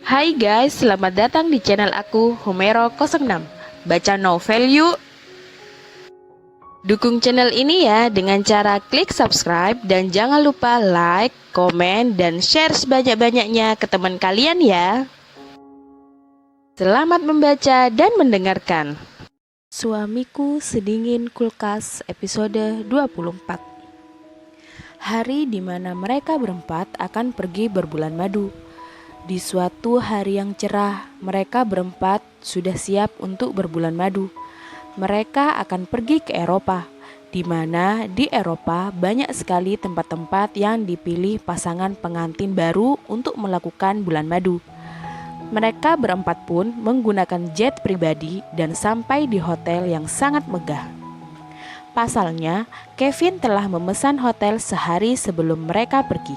Hai guys, selamat datang di channel aku, Homero06. Baca novel yuk! Dukung channel ini ya dengan cara klik subscribe dan jangan lupa like, komen, dan share sebanyak-banyaknya ke teman kalian ya. Selamat membaca dan mendengarkan. Suamiku Sedingin Kulkas episode 24. Hari di mana mereka berempat akan pergi berbulan madu. Di suatu hari yang cerah, mereka berempat sudah siap untuk berbulan madu. Mereka akan pergi ke Eropa, di mana di Eropa banyak sekali tempat-tempat yang dipilih pasangan pengantin baru untuk melakukan bulan madu. Mereka berempat pun menggunakan jet pribadi dan sampai di hotel yang sangat megah. Pasalnya, Kevin telah memesan hotel sehari sebelum mereka pergi,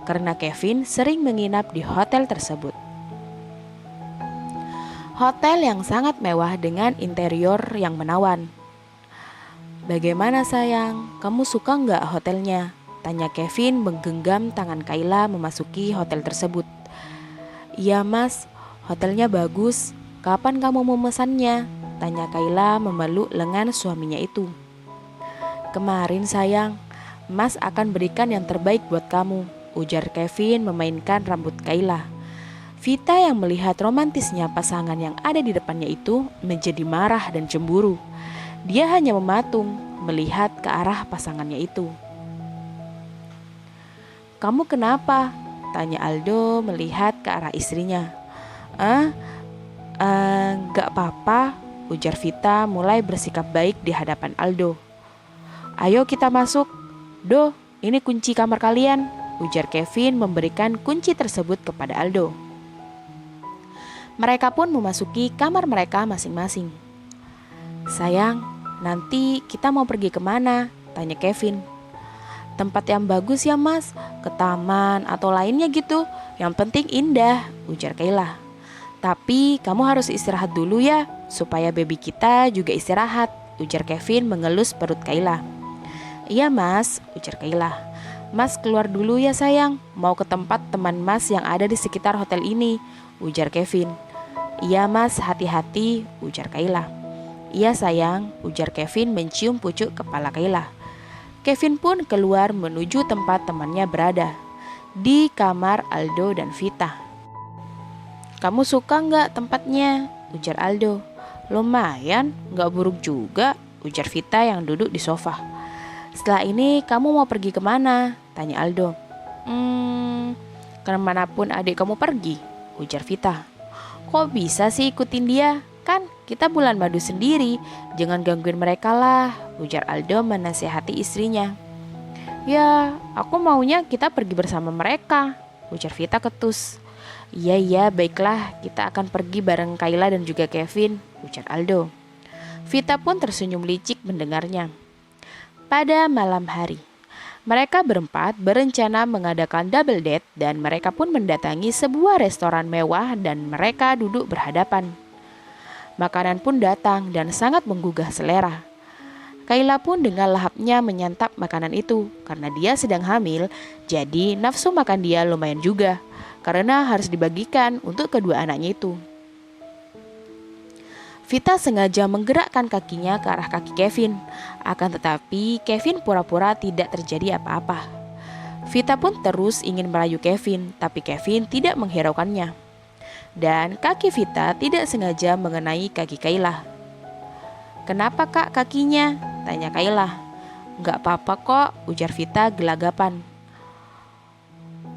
karena Kevin sering menginap di hotel tersebut. Hotel yang sangat mewah dengan interior yang menawan. "Bagaimana sayang, kamu suka nggak hotelnya?" tanya Kevin menggenggam tangan Kayla memasuki hotel tersebut. "Iya mas, hotelnya bagus. Kapan kamu memesannya?" tanya Kayla memeluk lengan suaminya itu. "Kemarin sayang, mas akan berikan yang terbaik buat kamu," ujar Kevin memainkan rambut Kayla. Vita yang melihat romantisnya pasangan yang ada di depannya itu menjadi marah dan cemburu. Dia hanya mematung melihat ke arah pasangannya itu. "Kamu kenapa?" tanya Aldo melihat ke arah istrinya. Gak apa-apa," ujar Vita mulai bersikap baik di hadapan Aldo. "Ayo kita masuk. Do, ini kunci kamar kalian," ujar Kevin memberikan kunci tersebut kepada Aldo. Mereka pun memasuki kamar mereka masing-masing. "Sayang, nanti kita mau pergi kemana?" tanya Kevin. "Tempat yang bagus ya mas, ke taman atau lainnya gitu, yang penting indah," ujar Kayla. "Tapi kamu harus istirahat dulu ya, supaya baby kita juga istirahat," ujar Kevin mengelus perut Kayla. "Iya mas," ujar Kayla. "Mas keluar dulu ya sayang, mau ke tempat teman mas yang ada di sekitar hotel ini," ujar Kevin. "Iya mas, hati-hati," ujar Kayla. "Iya sayang," ujar Kevin mencium pucuk kepala Kayla. Kevin pun keluar menuju tempat temannya berada, di kamar Aldo dan Vita. "Kamu suka nggak tempatnya?" ujar Aldo. "Lumayan, nggak buruk juga," ujar Vita yang duduk di sofa. "Setelah ini kamu mau pergi kemana?" tanya Aldo. "Kemanapun adik kamu pergi," ujar Vita. "Kok bisa sih ikutin dia? Kan kita bulan madu sendiri, jangan gangguin mereka lah," ujar Aldo menasihati istrinya. "Ya, aku maunya kita pergi bersama mereka," ujar Vita ketus. Iya, baiklah, kita akan pergi bareng Kayla dan juga Kevin," ujar Aldo. Vita pun tersenyum licik mendengarnya. Pada malam hari, mereka berempat berencana mengadakan double date dan mereka pun mendatangi sebuah restoran mewah dan mereka duduk berhadapan. Makanan pun datang dan sangat menggugah selera. Kayla pun dengan lahapnya menyantap makanan itu karena dia sedang hamil, jadi nafsu makan dia lumayan juga karena harus dibagikan untuk kedua anaknya itu. Vita sengaja menggerakkan kakinya ke arah kaki Kevin, akan tetapi Kevin pura-pura tidak terjadi apa-apa. Vita pun terus ingin merayu Kevin, tapi Kevin tidak menghiraukannya. Dan kaki Vita tidak sengaja mengenai kaki Kayla. "Kenapa kak kakinya?" tanya Kayla. "Gak apa-apa kok," ujar Vita gelagapan.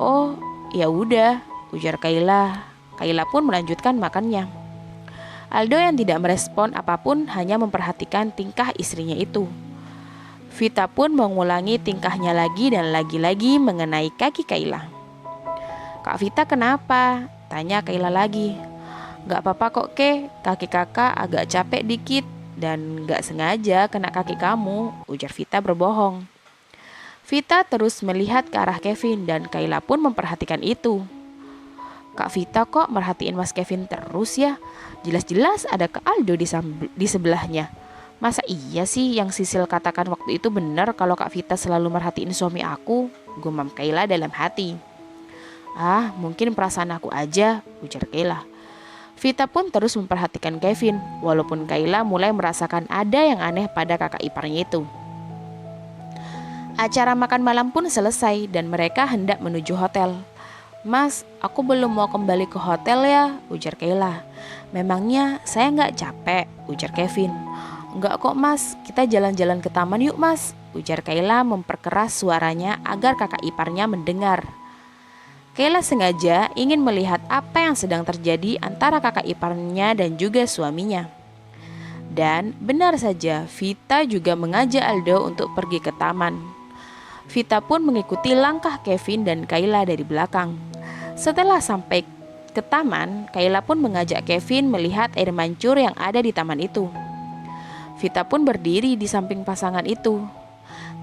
"Oh, ya udah," ujar Kayla. Kayla pun melanjutkan makannya. Aldo yang tidak merespon apapun hanya memperhatikan tingkah istrinya itu. Vita pun mengulangi tingkahnya lagi dan lagi-lagi mengenai kaki Kayla. "Kak Vita kenapa?" tanya Kayla lagi. "Gak apa-apa kok Ke, kaki kakak agak capek dikit dan gak sengaja kena kaki kamu," ujar Vita berbohong. Vita terus melihat ke arah Kevin dan Kayla pun memperhatikan itu. "Kak Vita kok merhatiin Mas Kevin terus ya? Jelas-jelas ada Kak Aldo di sebelahnya. Masa iya sih yang Sisil katakan waktu itu benar kalau Kak Vita selalu merhatiin suami aku? Gumam Kayla dalam hati. Ah, mungkin perasaan aku aja, ujar Kayla. Vita pun terus memperhatikan Kevin, walaupun Kayla mulai merasakan ada yang aneh pada kakak iparnya itu. Acara makan malam pun selesai dan mereka hendak menuju hotel. Mas, aku belum mau kembali ke hotel ya, ujar Kayla. Memangnya saya nggak capek, ujar Kevin. Enggak kok mas, kita jalan-jalan ke taman yuk mas, ujar Kayla memperkeras suaranya agar kakak iparnya mendengar. Kayla sengaja ingin melihat apa yang sedang terjadi antara kakak iparnya dan juga suaminya. Dan benar saja, Vita juga mengajak Aldo untuk pergi ke taman. Vita pun mengikuti langkah Kevin dan Kayla dari belakang. Setelah sampai ke taman, Kayla pun mengajak Kevin melihat air mancur yang ada di taman itu. Vita pun berdiri di samping pasangan itu.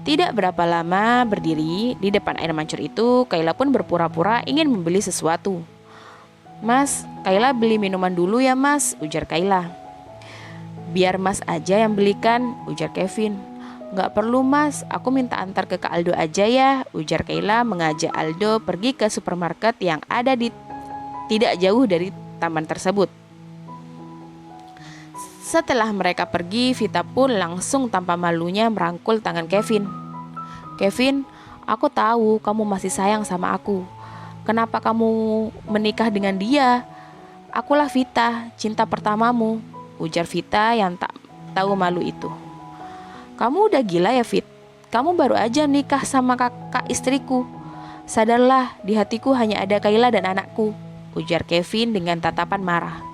Tidak berapa lama berdiri di depan air mancur itu, Kayla pun berpura-pura ingin membeli sesuatu. Mas, Kayla beli minuman dulu ya mas, ujar Kayla. Biar mas aja yang belikan, ujar Kevin. Gak perlu mas, aku minta antar ke Kak Aldo aja ya, ujar Kayla mengajak Aldo pergi ke supermarket yang ada di tidak jauh dari taman tersebut. Setelah mereka pergi, Vita pun langsung tanpa malunya merangkul tangan Kevin. Kevin, aku tahu kamu masih sayang sama aku. Kenapa kamu menikah dengan dia? Akulah Vita, cinta pertamamu, ujar Vita yang tak tahu malu itu. Kamu udah gila ya Fit? Kamu baru aja nikah sama kakak istriku. Sadarlah, di hatiku hanya ada Kayla dan anakku, ujar Kevin dengan tatapan marah.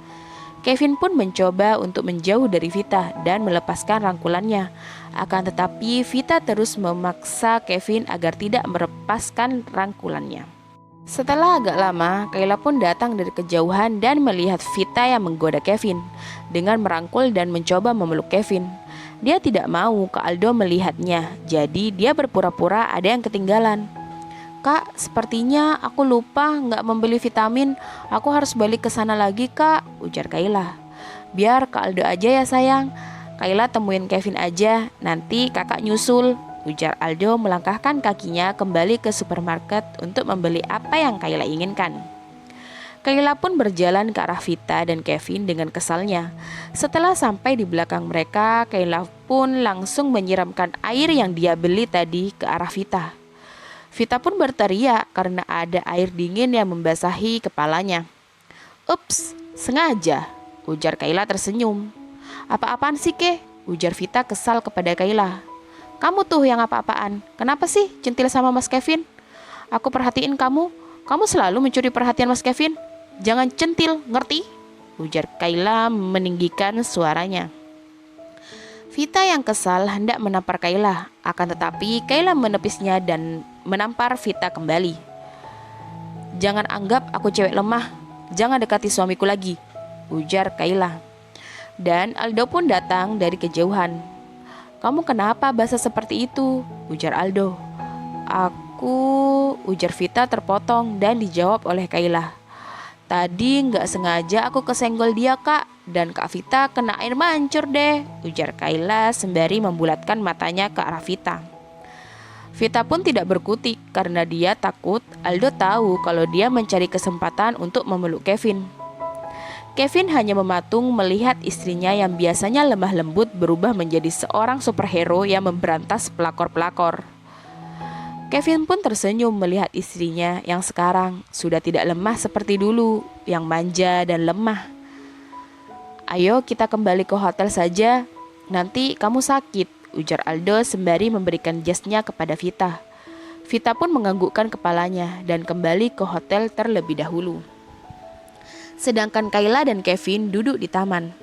Kevin pun mencoba untuk menjauh dari Vita dan melepaskan rangkulannya. Akan tetapi Vita terus memaksa Kevin agar tidak melepaskan rangkulannya. Setelah agak lama, Kayla pun datang dari kejauhan dan melihat Vita yang menggoda Kevin dengan merangkul dan mencoba memeluk Kevin. Dia tidak mau Kak Aldo melihatnya, jadi dia berpura-pura ada yang ketinggalan. Kak, sepertinya aku lupa nggak membeli vitamin. Aku harus balik ke sana lagi kak, ujar Kayla. Biar Kak Aldo aja ya sayang. Kayla temuin Kevin aja, nanti kakak nyusul, ujar Aldo melangkahkan kakinya kembali ke supermarket untuk membeli apa yang Kayla inginkan. Kayla pun berjalan ke arah Vita dan Kevin dengan kesalnya. Setelah sampai di belakang mereka, Kayla pun langsung menyiramkan air yang dia beli tadi ke arah Vita. Vita pun berteriak karena ada air dingin yang membasahi kepalanya. Ups, sengaja, ujar Kayla tersenyum. Apa-apaan sih Ke? Ujar Vita kesal kepada Kayla. Kamu tuh yang apa-apaan? Kenapa sih centil sama Mas Kevin? Aku perhatiin kamu selalu mencuri perhatian Mas Kevin. Jangan centil, ngerti? Ujar Kayla meninggikan suaranya. Vita yang kesal hendak menampar Kayla, akan tetapi Kayla menepisnya dan menampar Vita kembali. Jangan anggap aku cewek lemah, jangan dekati suamiku lagi, ujar Kayla. Dan Aldo pun datang dari kejauhan. Kamu kenapa bahasa seperti itu? Ujar Aldo. Aku, ujar Vita terpotong dan dijawab oleh Kayla. Tadi nggak sengaja aku kesenggol dia kak, dan Kak Vita kena air mancur deh, ujar Kayla sembari membulatkan matanya ke arah Vita. Vita pun tidak berkutik karena dia takut Aldo tahu kalau dia mencari kesempatan untuk memeluk Kevin. Kevin hanya mematung melihat istrinya yang biasanya lemah lembut berubah menjadi seorang superhero yang memberantas pelakor-pelakor. Kevin pun tersenyum melihat istrinya yang sekarang sudah tidak lemah seperti dulu, yang manja dan lemah. Ayo kita kembali ke hotel saja, nanti kamu sakit, ujar Aldo sembari memberikan jasnya kepada Vita. Vita pun menganggukkan kepalanya dan kembali ke hotel terlebih dahulu. Sedangkan Kayla dan Kevin duduk di taman.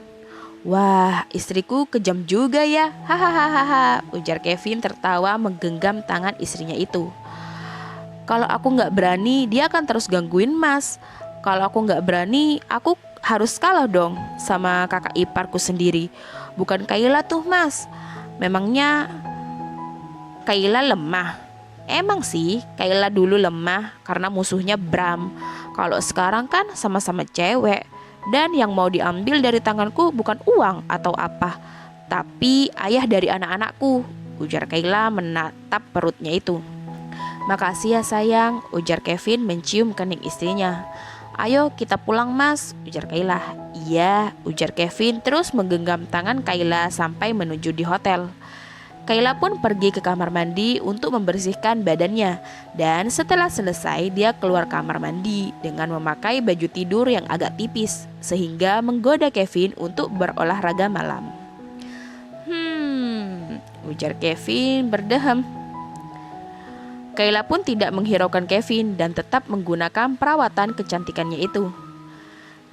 Wah, istriku kejam juga ya, hahaha, ujar Kevin tertawa menggenggam tangan istrinya itu. Kalau aku gak berani, dia akan terus gangguin mas. Kalau aku gak berani, aku harus kalah dong sama kakak iparku sendiri. Bukan Kayla tuh mas. Memangnya Kayla lemah? Emang sih, Kayla dulu lemah karena musuhnya Bram. Kalau sekarang kan sama-sama cewek. Dan yang mau diambil dari tanganku bukan uang atau apa, Tapi ayah dari anak-anakku, ujar Kayla menatap perutnya itu. Makasih ya sayang, ujar Kevin mencium kening istrinya. Ayo kita pulang mas, ujar Kayla. Iya, ujar Kevin terus menggenggam tangan Kayla sampai menuju di hotel. Kayla pun pergi ke kamar mandi untuk membersihkan badannya. Dan setelah selesai dia keluar kamar mandi dengan memakai baju tidur yang agak tipis, sehingga menggoda Kevin untuk berolahraga malam. Ujar Kevin berdehem. Kayla pun tidak menghiraukan Kevin dan tetap menggunakan perawatan kecantikannya itu.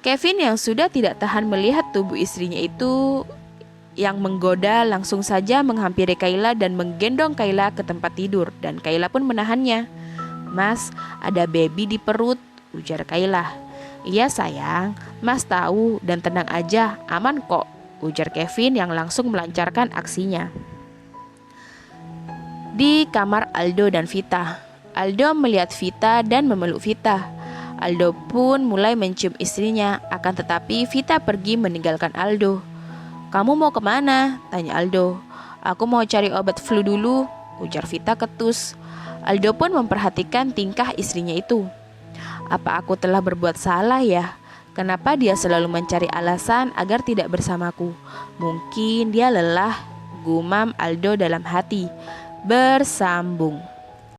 Kevin yang sudah tidak tahan melihat tubuh istrinya itu yang menggoda langsung saja menghampiri Kayla dan menggendong Kayla ke tempat tidur dan Kayla pun menahannya. Mas, ada baby di perut, ujar Kayla. Iya sayang, mas tahu dan tenang aja, aman kok, ujar Kevin yang langsung melancarkan aksinya. Di kamar Aldo dan Vita, Aldo melihat Vita dan memeluk Vita. Aldo pun mulai mencium istrinya, akan tetapi Vita pergi meninggalkan Aldo. Kamu mau kemana? Tanya Aldo. Aku mau cari obat flu dulu, ujar Vita ketus. Aldo pun memperhatikan tingkah istrinya itu. Apa aku telah berbuat salah ya? Kenapa dia selalu mencari alasan agar tidak bersamaku? Mungkin dia lelah, gumam Aldo dalam hati. Bersambung.